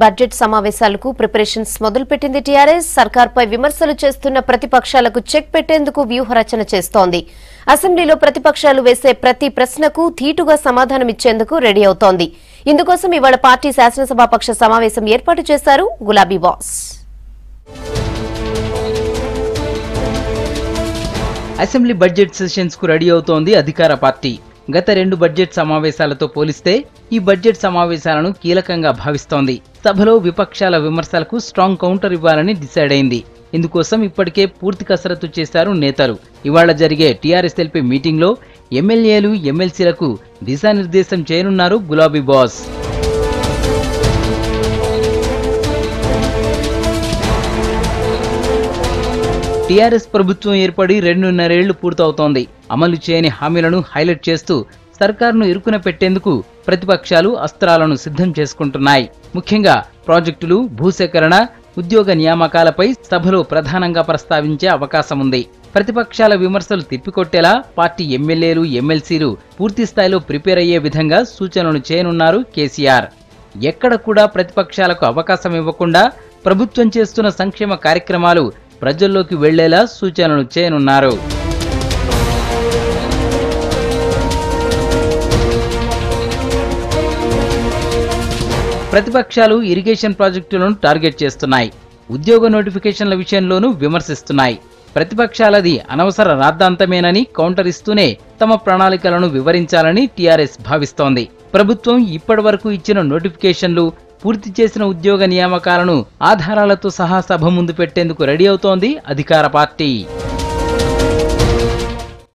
Budget సమావేశాలకు preparations మొదలుపెట్టింది TRS. సర్కార్పై విమర్శలు చేస్తున్న ప్రతిపక్షాలకు చెక్ పెట్టేందుకు వ్యూహరచన చేస్తోంది. అసెంబ్లీలో ప్రతిపక్షాలు వేసే ప్రతి ప్రశ్నకు ధీటుగా సమాధానమిచ్చేందుకు రెడీ అవుతోంది. ఇందుకోసం ఇవాళ పార్టీ శాసనసభాపక్ష సమావేశం ఏర్పాటు చేశారు గులాబీ బాస్. అసెంబ్లీ బడ్జెట్ సెషన్స్ కు రెడీ అవుతోంది అధికార పార్టీ. గత 2 బడ్జెట్ సమావేశాలతో పోలిస్తే ఈ బడ్జెట్ సమావేశాలను కీలకంగా భావిస్తోంది. సభలో విపక్షాల విమర్శలకు స్ట్రాంగ్ కౌంటర్ ఇవ్వాలని డిసైడ్ అయింది. ఇందుకోసం ఇప్పటికే పూర్తి కసరత్తు చేశారు నేతలు. ఇవాళ జరిగే టీఆర్ఎస్ ఎల్పీ మీటింగ్లో ఎమ్మెల్యేలు, ఎమ్మెల్సీలకు దిశానిర్దేశం చేయనున్నారు గులాబీ బాస్. టీఆర్ఎస్ ప్రభుత్వం ఏర్పడి 2.5 ఏళ్లు పూర్తవుతోంది. అమలు చేయని హామీలను హైలైట్ చేస్తూ సర్కారును ఇరుకున పెట్టేందుకు ప్రతిపక్షాలు అస్త్రాలను సిద్ధం చేసుకుంటున్నాయి. ముఖ్యంగా ప్రాజెక్టులు, భూసేకరణ, ఉద్యోగ నియామకాలపై సభలో ప్రధానంగా ప్రస్తావించే అవకాశం ఉంది. ప్రతిపక్షాల విమర్శలు తిప్పికొట్టేలా పార్టీ ఎమ్మెల్యేలు, ఎమ్మెల్సీలు పూర్తి స్థాయిలో ప్రిపేర్ అయ్యే విధంగా సూచనలు చేయనున్నారు కేసీఆర్. ఎక్కడ కూడా ప్రతిపక్షాలకు అవకాశం ఇవ్వకుండా ప్రభుత్వం చేస్తున్న సంక్షేమ కార్యక్రమాలు ప్రజల్లోకి వెళ్లేలా సూచనలు చేయనున్నారు. ప్రతిపక్షాలు ఇరిగేషన్ ప్రాజెక్టులను టార్గెట్ చేస్తున్నాయి. ఉద్యోగ నోటిఫికేషన్ల విషయంలోనూ విమర్శిస్తున్నాయి. ప్రతిపక్షాలది అనవసర రాద్ధాంతమేనని కౌంటర్ ఇస్తూనే తమ ప్రణాళికలను వివరించాలని టీఆర్ఎస్ భావిస్తోంది. ప్రభుత్వం ఇప్పటివరకు ఇచ్చిన నోటిఫికేషన్లు, పూర్తి చేసిన ఉద్యోగ నియామకాలను ఆధారాలతో సహా సభ ముందు పెట్టేందుకు రెడీ అవుతోంది అధికార పార్టీ.